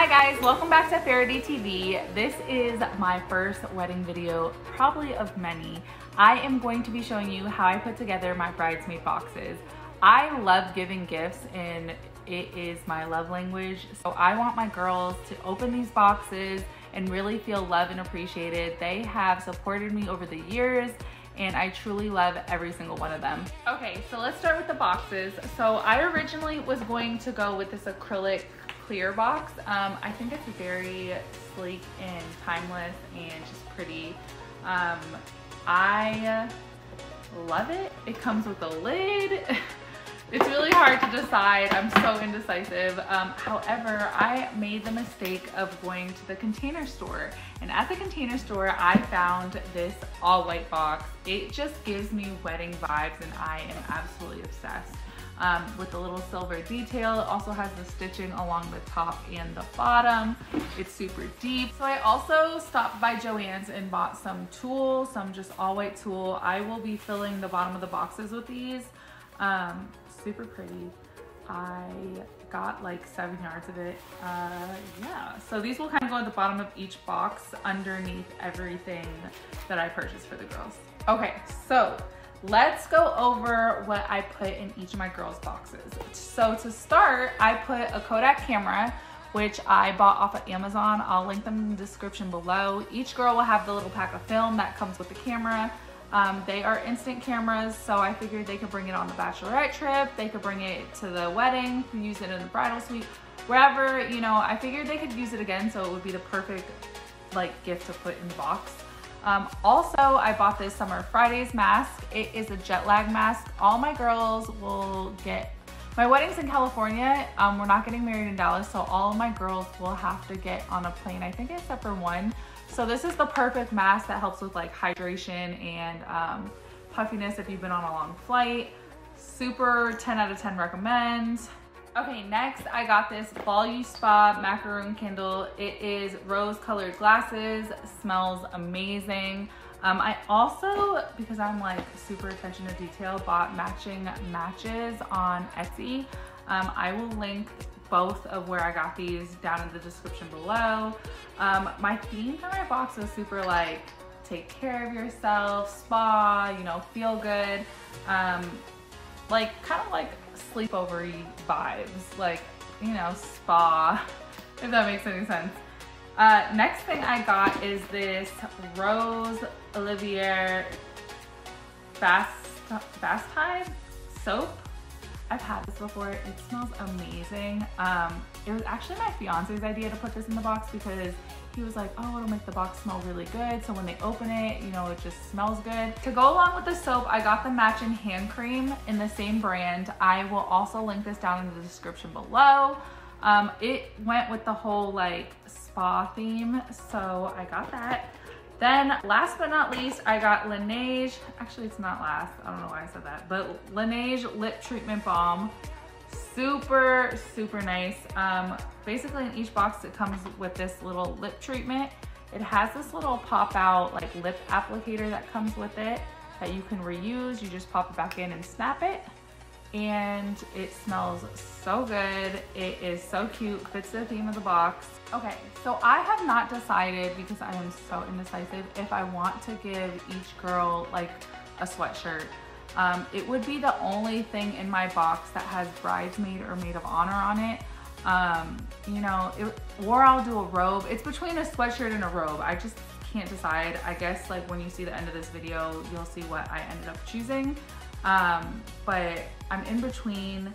guys, welcome back to Faraday TV. This is my first wedding video, probably of many. I am going to be showing you how I put together my bridesmaid boxes. I love giving gifts and it is my love language. So I want my girls to open these boxes and really feel loved and appreciated. They have supported me over the years and I truly love every single one of them. Okay, so let's start with the boxes. So I originally was going to go with this acrylic clear box. I think it's very sleek and timeless and just pretty. I love it. It comes with a lid. It's really hard to decide. I'm so indecisive. However, I made the mistake of going to the Container Store. And at the Container Store, I found this all white box. It just gives me wedding vibes and I am absolutely obsessed. With the little silver detail. It also has the stitching along the top and the bottom. It's super deep. So I also stopped by Joann's and bought some tulle, some just all white tulle. I will be filling the bottom of the boxes with these. Super pretty. I got like 7 yards of it. Yeah, so these will kind of go at the bottom of each box underneath everything that I purchased for the girls. Okay, so let's go over what I put in each of my girls' boxes. So to start, I put a Kodak camera, which I bought off of Amazon. I'll link them in the description below. Each girl will have the little pack of film that comes with the camera. They are instant cameras, so I figured they could bring it on the bachelorette trip. They could bring it to the wedding, use it in the bridal suite, wherever, you know, I figured they could use it again, so it would be the perfect like gift to put in the box. Also, I bought this Summer Fridays mask. It is a jet lag mask. All my girls will get, my wedding's in California. We're not getting married in Dallas, so all of my girls will have to get on a plane, I think except for one. So this is the perfect mask that helps with like hydration and puffiness if you've been on a long flight. Super 10 out of 10 recommend. Okay, next I got this Voluspa macaroon candle. It is rose colored glasses, smells amazing. I also, because I'm like super attention to detail, bought matching matches on Etsy. I will link both of where I got these down in the description below. My theme for my box was super like, take care of yourself, spa, you know, feel good. Like kind of like sleepover-y vibes, like, you know, spa, if that makes any sense. Next thing I got is this Rose Olivier Bastide soap. I've had this before. It smells amazing. It was actually my fiance's idea to put this in the box because he was like, oh, it'll make the box smell really good. So when they open it, you know, it just smells good. To go along with the soap, I got the matching hand cream in the same brand. I will also link this down in the description below. It went with the whole like spa theme, so I got that. Then last but not least, I got Laneige, actually it's not last, I don't know why I said that, but Laneige Lip Treatment Balm. Super, super nice. Basically in each box it comes with this little lip treatment. It has this little pop out like lip applicator that comes with it that you can reuse. You just pop it back in and snap it. And it smells so good. It is so cute, fits the theme of the box. Okay, so I have not decided, because I am so indecisive, if I want to give each girl like a sweatshirt. It would be the only thing in my box that has bridesmaid or maid of honor on it. You know, or I'll do a robe. It's between a sweatshirt and a robe. I just can't decide. I guess like when you see the end of this video, you'll see what I ended up choosing. But I'm in between.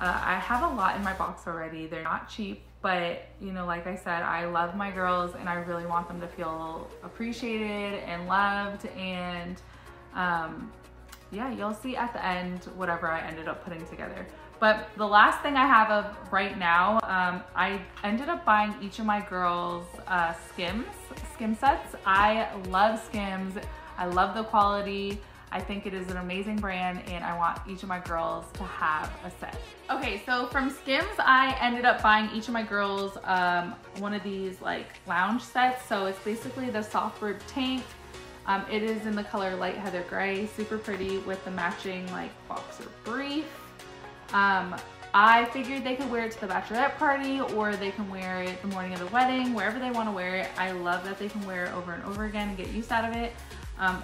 I have a lot in my box already. They're not cheap, but you know, like I said, I love my girls and I really want them to feel appreciated and loved. And yeah, you'll see at the end whatever I ended up putting together. But the last thing I have of right now, I ended up buying each of my girls Skims Sets. I love Skims. I love the quality. I think it is an amazing brand and I want each of my girls to have a set. Okay, so from Skims, I ended up buying each of my girls one of these like lounge sets. So it's basically the soft rib tank. It is in the color light heather gray, super pretty with the matching like boxer brief. I figured they could wear it to the bachelorette party, or they can wear it the morning of the wedding, wherever they want to wear it. I love that they can wear it over and over again and get use out of it.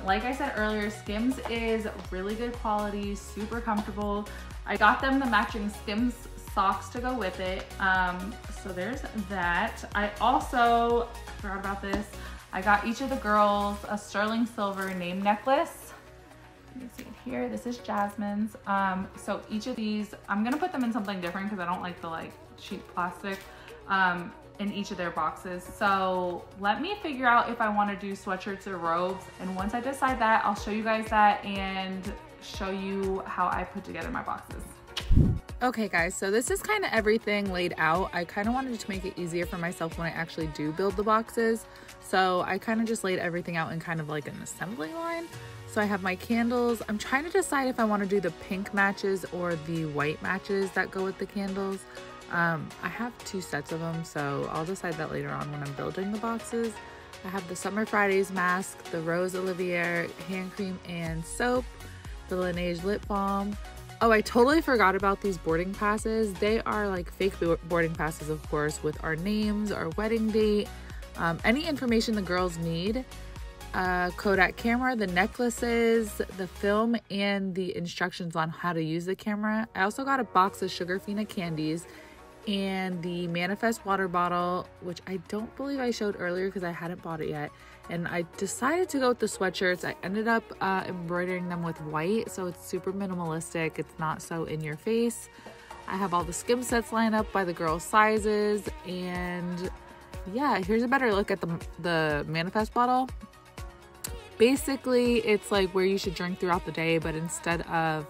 Like I said earlier, Skims is really good quality, super comfortable. I got them the matching Skims socks to go with it. So there's that. I also forgot about this. I got each of the girls a sterling silver name necklace. You can see it here. This is Jasmine's. So each of these, I'm gonna put them in something different because I don't like the cheap plastic in each of their boxes. So let me figure out if I want to do sweatshirts or robes. And once I decide that, I'll show you guys that and show you how I put together my boxes. Okay guys, so this is kind of everything laid out. I kind of wanted to make it easier for myself when I actually do build the boxes. So I kind of just laid everything out in kind of like an assembly line. So I have my candles. I'm trying to decide if I want to do the pink matches or the white matches that go with the candles. I have 2 sets of them, so I'll decide that later on when I'm building the boxes. I have the Summer Fridays mask, the Rose Olivier hand cream and soap, the Laneige Lip Balm. Oh, I totally forgot about these boarding passes. They are like fake boarding passes, of course, with our names, our wedding date, any information the girls need. Kodak camera, the necklaces, the film, and the instructions on how to use the camera. I also got a box of Sugarfina candies and the Manifest water bottle, which I don't believe I showed earlier because I hadn't bought it yet. And I decided to go with the sweatshirts. I ended up embroidering them with white, so it's super minimalistic. It's not so in your face. I have all the Skims sets lined up by the girls' sizes. And yeah, here's a better look at the Manifest bottle. Basically, it's like where you should drink throughout the day, but instead of,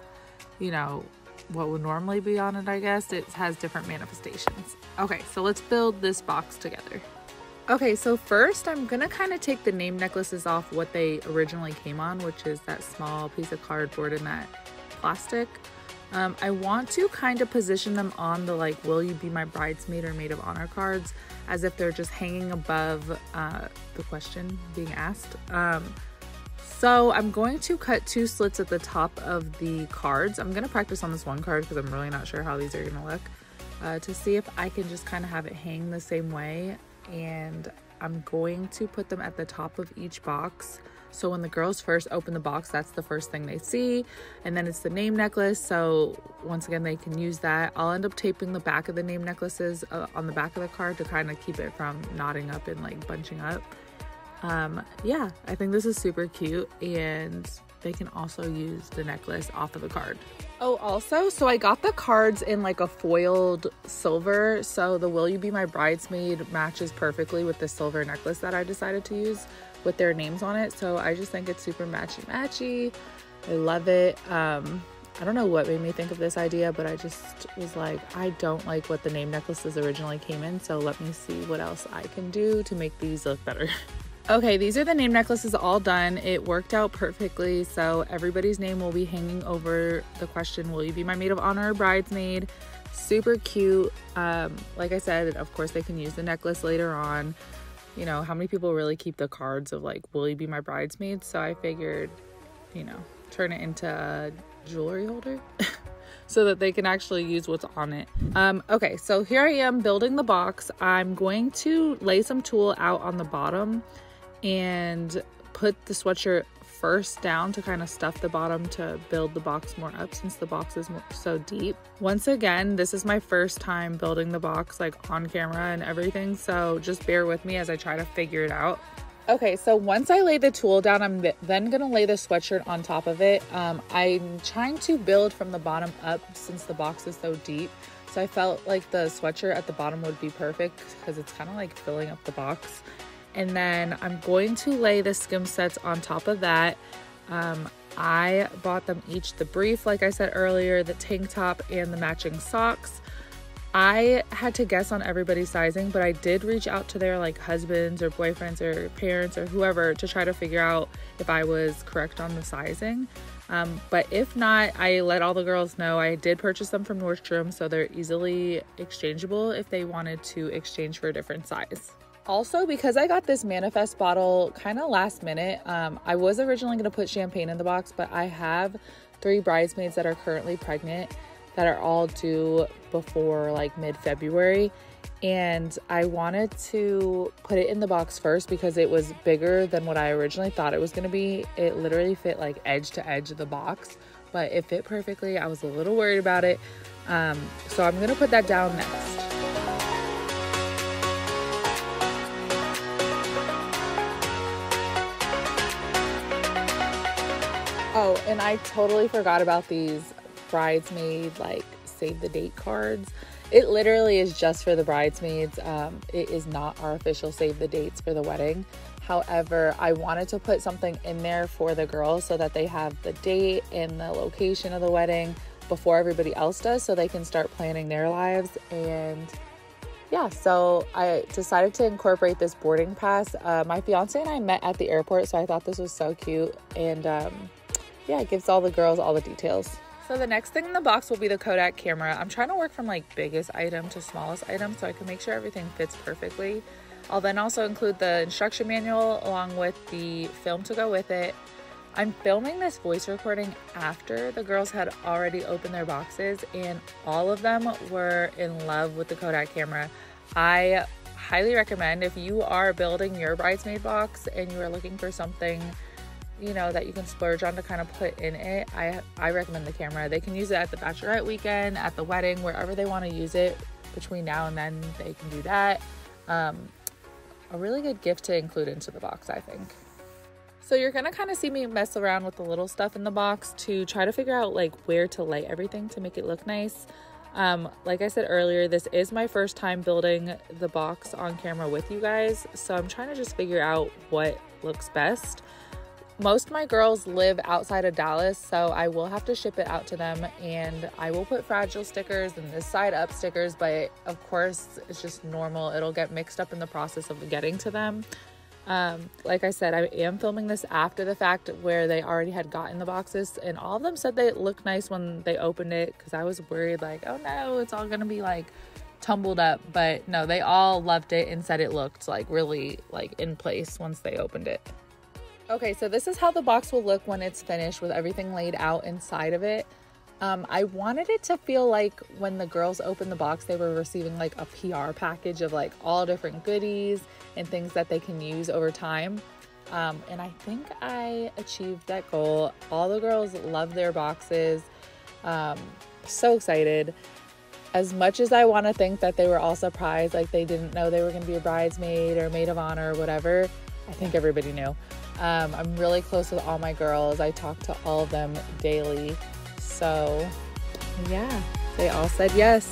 you know, what would normally be on it, I guess, it has different manifestations. Okay, so let's build this box together. Okay, so first I'm gonna kind of take the name necklaces off what they originally came on, which is that small piece of cardboard and that plastic. I want to kind of position them on the will you be my bridesmaid or maid of honor cards, as if they're just hanging above the question being asked. So I'm going to cut 2 slits at the top of the cards. I'm gonna practice on this one card because I'm really not sure how these are gonna look, to see if I can just kind of have it hang the same way. And I'm going to put them at the top of each box. So when the girls first open the box, that's the first thing they see. And then it's the name necklace. So once again, they can use that. I'll end up taping the back of the name necklaces on the back of the card to kind of keep it from knotting up and bunching up. Yeah, I think this is super cute, and they can also use the necklace off of the card. Oh, also, so I got the cards in a foiled silver, so the Will You Be My Bridesmaid matches perfectly with the silver necklace that I decided to use with their names on it. So I just think it's super matchy. I love it. I don't know what made me think of this idea, but I just was like, I don't like what the name necklaces originally came in, so let me see what else I can do to make these look better. Okay, these are the name necklaces all done. It worked out perfectly. So everybody's name will be hanging over the question, will you be my maid of honor or bridesmaid? Super cute. Like I said, of course they can use the necklace later on. You know, how many people really keep the cards of will you be my bridesmaid? So I figured, you know, turn it into a jewelry holder so that they can actually use what's on it. Okay, so here I am building the box. I'm going to lay some tulle out on the bottom and put the sweatshirt first down to kind of stuff the bottom to build the box more up, since the box is so deep. Once again, this is my first time building the box on camera and everything, so just bear with me as I try to figure it out. Okay, so once I lay the tulle down, I'm then gonna lay the sweatshirt on top of it. I'm trying to build from the bottom up since the box is so deep. So I felt like the sweatshirt at the bottom would be perfect because it's kind of filling up the box. And then I'm going to lay the Skims sets on top of that. I bought them each the brief, like I said earlier, the tank top, and the matching socks. I had to guess on everybody's sizing, but I did reach out to their husbands or boyfriends or parents or whoever to try to figure out if I was correct on the sizing. But if not, I let all the girls know. I did purchase them from Nordstrom, so they're easily exchangeable if they wanted to exchange for a different size. Also, because I got this Manifest bottle kind of last minute, I was originally going to put champagne in the box, but I have 3 bridesmaids that are currently pregnant. that are all due before like mid-February. And I wanted to put it in the box first because it was bigger than what I originally thought it was going to be. It literally fit like edge to edge of the box, but it fit perfectly. I was a little worried about it. So I'm going to put that down next. Oh, and I totally forgot about these Bridesmaid like save the date cards. It literally is just for the bridesmaids. It is not our official save the dates for the wedding. However, I wanted to put something in there for the girls so that they have the date and the location of the wedding before everybody else does, so they can start planning their lives. And yeah, so I decided to incorporate this boarding pass. My fiance and I met at the airport, so I thought this was so cute. And yeah, it gives all the girls all the details. So the next thing in the box will be the Kodak camera. I'm trying to work from like biggest item to smallest item so I can make sure everything fits perfectly. I'll then also include the instruction manual along with the film to go with it. I'm filming this voice recording after the girls had already opened their boxes, and all of them were in love with the Kodak camera. I highly recommend, if you are building your bridesmaid box and you are looking for something, you know, that you can splurge on to kind of put in it, I recommend the camera. They can use it at the bachelorette weekend, at the wedding, wherever they want to use it. Between now and then they can do that. A really good gift to include into the box, I think. So you're gonna kind of see me mess around with the little stuff in the box to try to figure out like where to lay everything to make it look nice. Like I said earlier, this is my first time building the box on camera with you guys, so I'm trying to just figure out what looks best. Most of my girls live outside of Dallas, so I will have to ship it out to them, and I will put fragile stickers and this side up stickers, but of course it's just normal. It'll get mixed up in the process of getting to them. Like I said, I am filming this after the fact where they already had gotten the boxes, and all of them said they looked nice when they opened it, because I was worried like, oh no, it's all gonna be like tumbled up. But no, they all loved it and said it looked like really like in place once they opened it. Okay, so this is how the box will look when it's finished with everything laid out inside of it. I wanted it to feel like when the girls opened the box, they were receiving like a PR package of like all different goodies and things that they can use over time. And I think I achieved that goal. All the girls love their boxes. So excited. As much as I want to think that they were all surprised, like they didn't know they were going to be a bridesmaid or maid of honor or whatever, I think everybody knew. I'm really close with all my girls. I talk to all of them daily. So yeah, they all said yes.